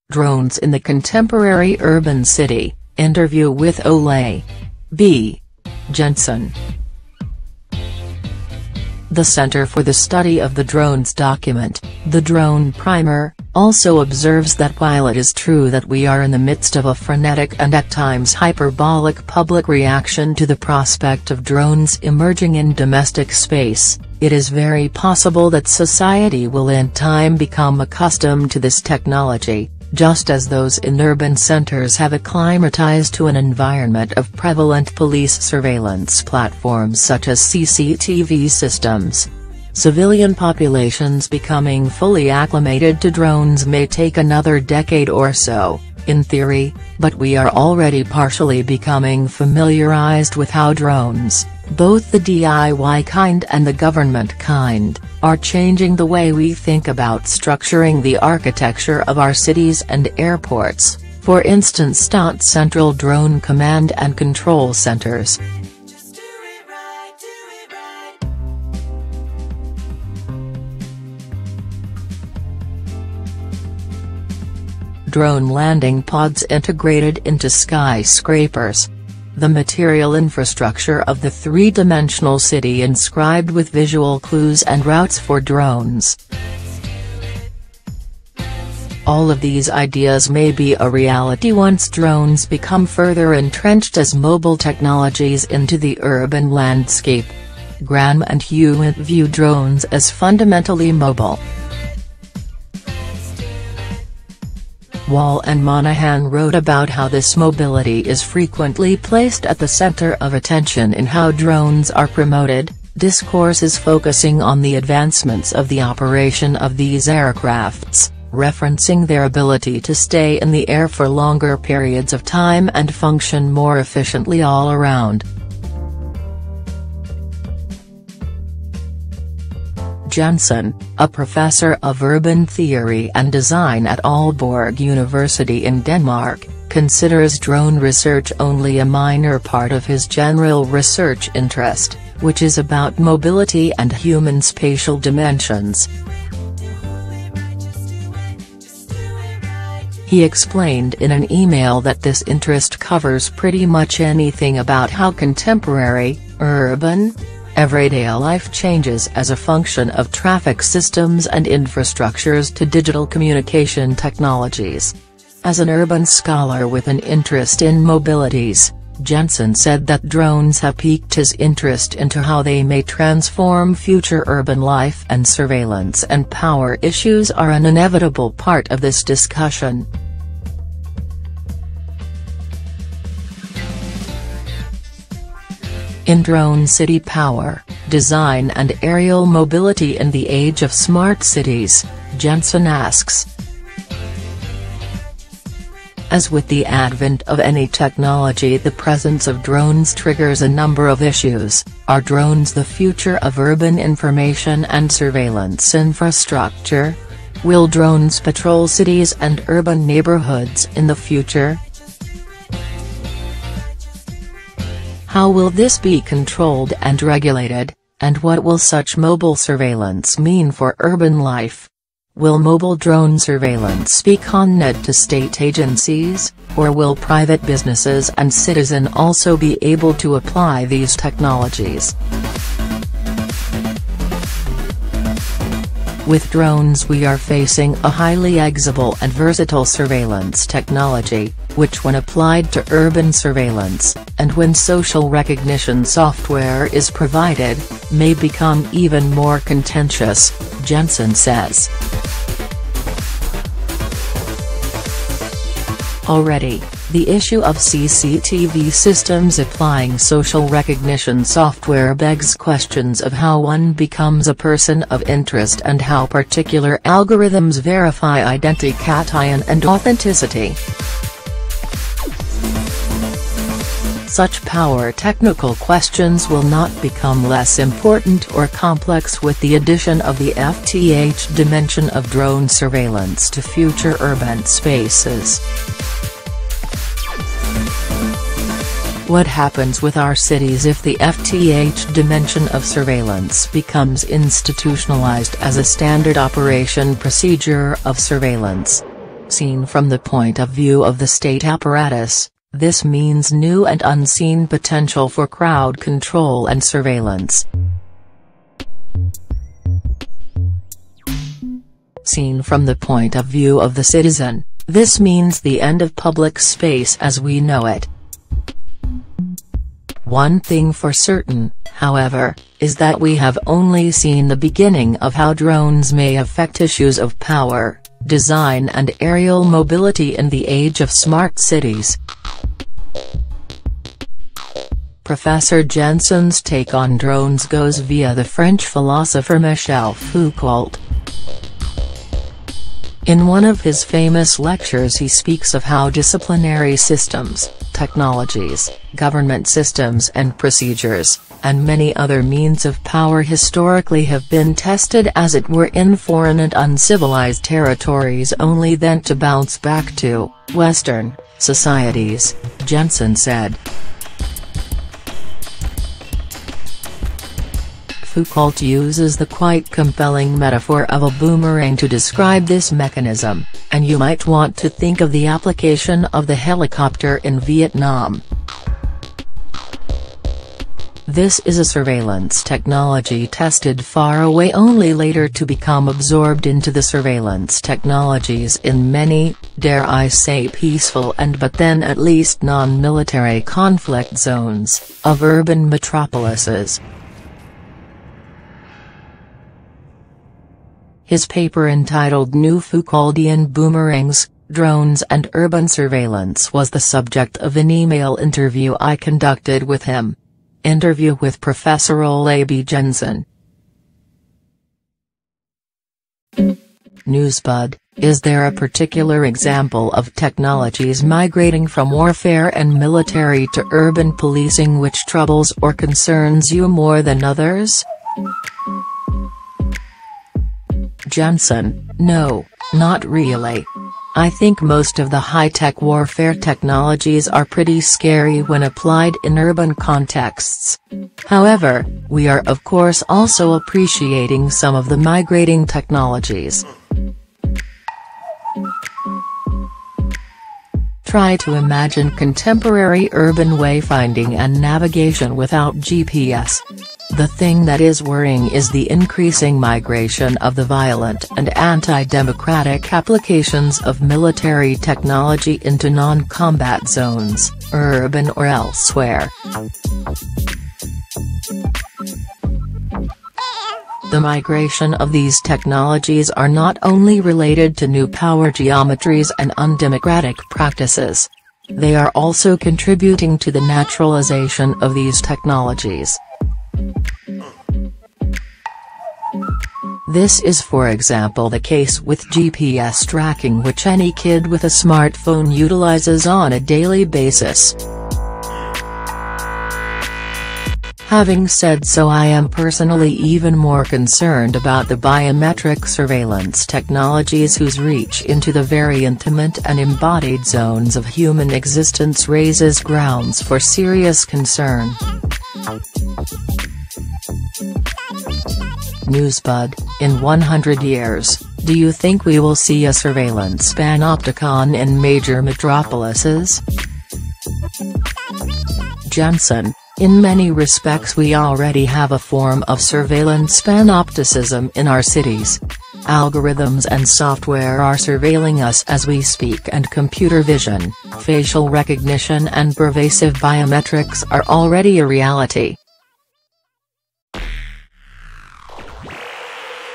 Drones in the Contemporary Urban City, interview with Ole B. Jensen. The Center for the Study of the Drones document, The Drone Primer, also observes that while it is true that we are in the midst of a frenetic and at times hyperbolic public reaction to the prospect of drones emerging in domestic space, it is very possible that society will in time become accustomed to this technology, just as those in urban centers have acclimatized to an environment of prevalent police surveillance platforms such as CCTV systems. Civilian populations becoming fully acclimated to drones may take another decade or so, in theory, but we are already partially becoming familiarized with how drones, both the DIY kind and the government kind, are changing the way we think about structuring the architecture of our cities and airports, for instance central drone command and control centers. Drone landing pods integrated into skyscrapers. The material infrastructure of the three-dimensional city inscribed with visual clues and routes for drones. All of these ideas may be a reality once drones become further entrenched as mobile technologies into the urban landscape. Graham and Hewitt view drones as fundamentally mobile. Wall and Monahan wrote about how this mobility is frequently placed at the center of attention in how drones are promoted, discourses focusing on the advancements of the operation of these aircrafts, referencing their ability to stay in the air for longer periods of time and function more efficiently all around. Jensen, a professor of urban theory and design at Aalborg University in Denmark, considers drone research only a minor part of his general research interest, which is about mobility and human spatial dimensions. He explained in an email that this interest covers pretty much anything about how contemporary, urban, everyday life changes as a function of traffic systems and infrastructures to digital communication technologies. As an urban scholar with an interest in mobilities, Jensen said that drones have piqued his interest into how they may transform future urban life, and surveillance and power issues are an inevitable part of this discussion. In Drone City Power, Design and Aerial Mobility in the Age of Smart Cities, Jensen asks. As with the advent of any technology, the presence of drones triggers a number of issues. Are drones the future of urban information and surveillance infrastructure? Will drones patrol cities and urban neighborhoods in the future? How will this be controlled and regulated, and what will such mobile surveillance mean for urban life? Will mobile drone surveillance be connected to state agencies, or will private businesses and citizens also be able to apply these technologies? With drones we are facing a highly exible and versatile surveillance technology, which when applied to urban surveillance, and when social recognition software is provided, may become even more contentious, Jensen says. Already, the issue of CCTV systems applying social recognition software begs questions of how one becomes a person of interest and how particular algorithms verify identification and authenticity. Such power technical questions will not become less important or complex with the addition of the FTH dimension of drone surveillance to future urban spaces. What happens with our cities if the FTH dimension of surveillance becomes institutionalized as a standard operation procedure of surveillance? Seen from the point of view of the state apparatus, this means new and unseen potential for crowd control and surveillance. Seen from the point of view of the citizen, this means the end of public space as we know it. One thing for certain, however, is that we have only seen the beginning of how drones may affect issues of power, design and aerial mobility in the age of smart cities. Professor Jensen's take on drones goes via the French philosopher Michel Foucault. In one of his famous lectures he speaks of how disciplinary systems, technologies, government systems and procedures, and many other means of power historically have been tested as it were in foreign and uncivilized territories only then to bounce back to Western societies, Jensen said. Foucault uses the quite compelling metaphor of a boomerang to describe this mechanism, and you might want to think of the application of the helicopter in Vietnam. This is a surveillance technology tested far away only later to become absorbed into the surveillance technologies in many, dare I say peaceful and but then at least non-military conflict zones, of urban metropolises. His paper entitled New Foucauldian Boomerangs, Drones and Urban Surveillance was the subject of an email interview I conducted with him. Interview with Professor Olabi Jensen. Newsbud, is there a particular example of technologies migrating from warfare and military to urban policing which troubles or concerns you more than others? Jensen: No, not really. I think most of the high-tech warfare technologies are pretty scary when applied in urban contexts. However, we are of course also appreciating some of the migrating technologies. Try to imagine contemporary urban wayfinding and navigation without GPS. The thing that is worrying is the increasing migration of the violent and anti-democratic applications of military technology into non-combat zones, urban or elsewhere. The migration of these technologies are not only related to new power geometries and undemocratic practices. They are also contributing to the naturalization of these technologies. This is for example the case with GPS tracking which any kid with a smartphone utilizes on a daily basis. Having said so, I am personally even more concerned about the biometric surveillance technologies whose reach into the very intimate and embodied zones of human existence raises grounds for serious concern. Newsbud: In 100 years, do you think we will see a surveillance panopticon in major metropolises? Jensen: In many respects we already have a form of surveillance panopticism in our cities. Algorithms and software are surveilling us as we speak, and computer vision, facial recognition and pervasive biometrics are already a reality.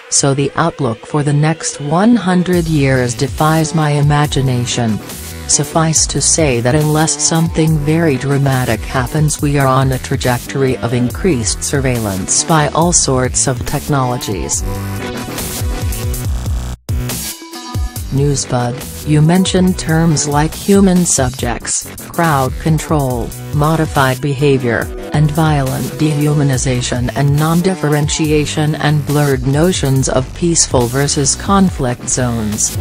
So the outlook for the next 100 years defies my imagination. Suffice to say that unless something very dramatic happens, we are on a trajectory of increased surveillance by all sorts of technologies. Newsbud: You mentioned terms like human subjects, crowd control, modified behavior, and violent dehumanization and non-differentiation and blurred notions of peaceful versus conflict zones.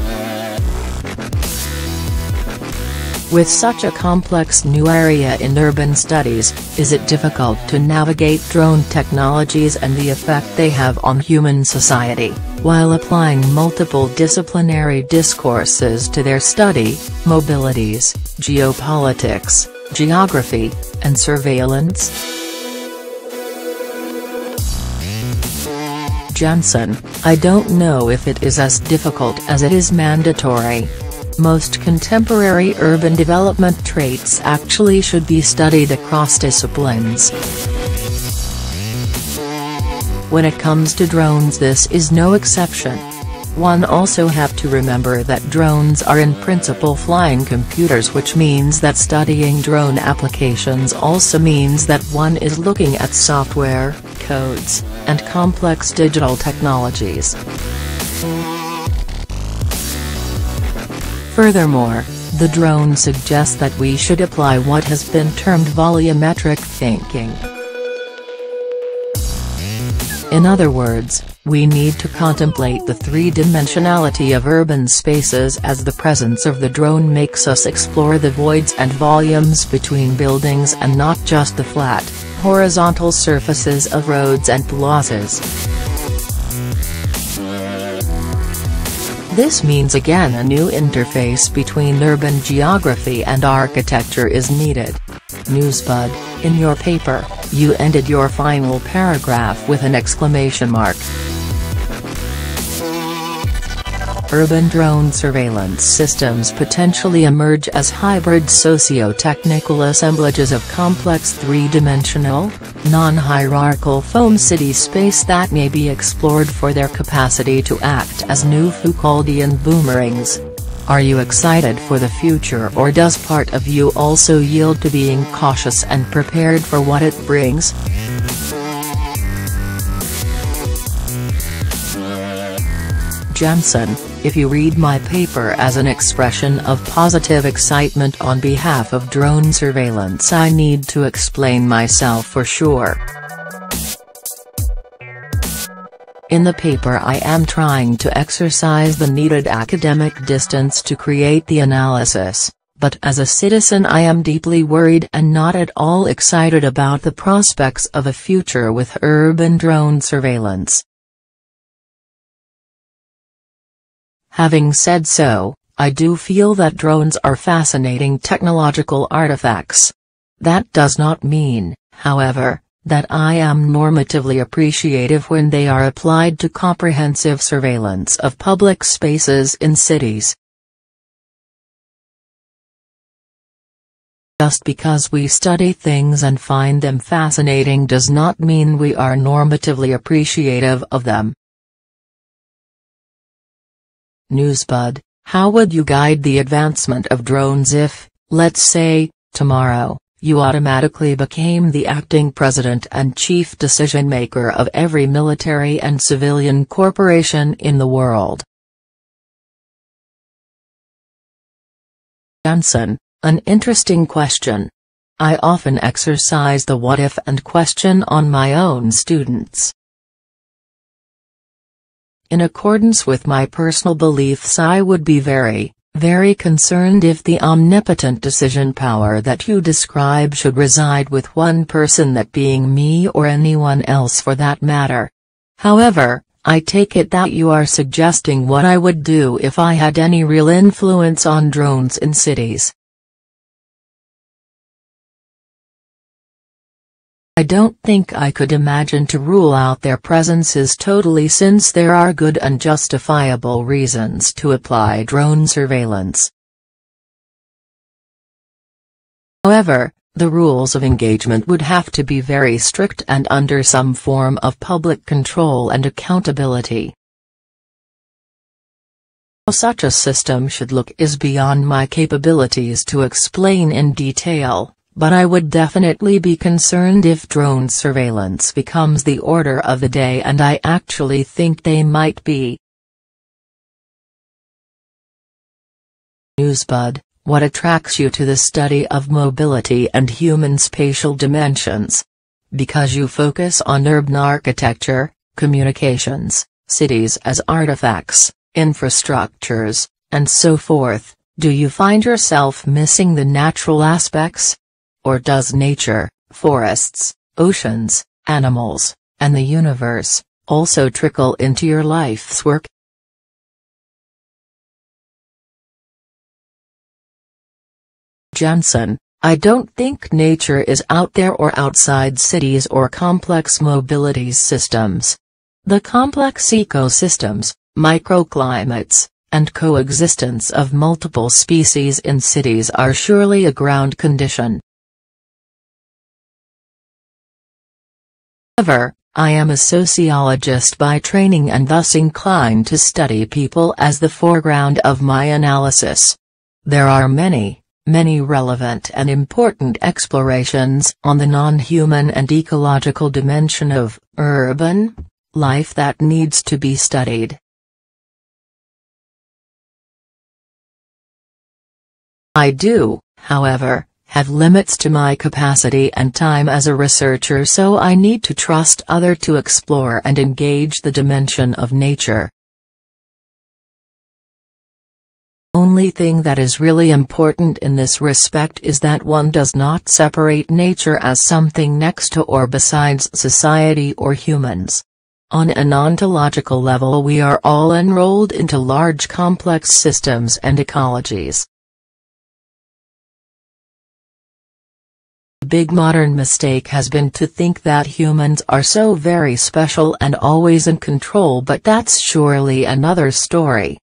With such a complex new area in urban studies, is it difficult to navigate drone technologies and the effect they have on human society, while applying multiple disciplinary discourses to their study, mobilities, geopolitics, geography, and surveillance? Jensen, I don't know if it is as difficult as it is mandatory. Most contemporary urban development traits actually should be studied across disciplines. When it comes to drones, this is no exception. One also have to remember that drones are in principle flying computers, which means that studying drone applications also means that one is looking at software, codes, and complex digital technologies. Furthermore, the drone suggests that we should apply what has been termed volumetric thinking. In other words, we need to contemplate the three-dimensionality of urban spaces as the presence of the drone makes us explore the voids and volumes between buildings and not just the flat, horizontal surfaces of roads and plazas. This means again a new interface between urban geography and architecture is needed. Newsbud, in your paper, you ended your final paragraph with an exclamation mark. Urban drone surveillance systems potentially emerge as hybrid socio-technical assemblages of complex three-dimensional, non-hierarchical foam city space that may be explored for their capacity to act as new Foucauldian boomerangs. Are you excited for the future, or does part of you also yield to being cautious and prepared for what it brings? Jensen, if you read my paper as an expression of positive excitement on behalf of drone surveillance, I need to explain myself for sure. In the paper I am trying to exercise the needed academic distance to create the analysis, but as a citizen I am deeply worried and not at all excited about the prospects of a future with urban drone surveillance. Having said so, I do feel that drones are fascinating technological artifacts. That does not mean, however, that I am normatively appreciative when they are applied to comprehensive surveillance of public spaces in cities. Just because we study things and find them fascinating does not mean we are normatively appreciative of them. Newsbud, how would you guide the advancement of drones if, let's say, tomorrow, you automatically became the acting president and chief decision-maker of every military and civilian corporation in the world? Jensen, an interesting question. I often exercise the what-if and question on my own students. In accordance with my personal beliefs, I would be very, very concerned if the omnipotent decision power that you describe should reside with one person, that being me or anyone else for that matter. However, I take it that you are suggesting what I would do if I had any real influence on drones in cities. I don't think I could imagine to rule out their presences totally, since there are good and justifiable reasons to apply drone surveillance. However, the rules of engagement would have to be very strict and under some form of public control and accountability. How such a system should look is beyond my capabilities to explain in detail, but I would definitely be concerned if drone surveillance becomes the order of the day, and I actually think they might be. Newsbud, what attracts you to the study of mobility and human spatial dimensions? Because you focus on urban architecture, communications, cities as artifacts, infrastructures, and so forth. Do you find yourself missing the natural aspects? Or does nature, forests, oceans, animals, and the universe also trickle into your life's work? Jensen, I don't think nature is out there or outside cities or complex mobility systems. The complex ecosystems, microclimates, and coexistence of multiple species in cities are surely a ground condition. However, I am a sociologist by training and thus inclined to study people as the foreground of my analysis. There are many relevant and important explorations on the non-human and ecological dimension of urban life that needs to be studied. I do, however, have limits to my capacity and time as a researcher, so I need to trust others to explore and engage the dimension of nature. Only thing that is really important in this respect is that one does not separate nature as something next to or besides society or humans. On an ontological level, we are all enrolled into large complex systems and ecologies. The big modern mistake has been to think that humans are so very special and always in control, but that's surely another story.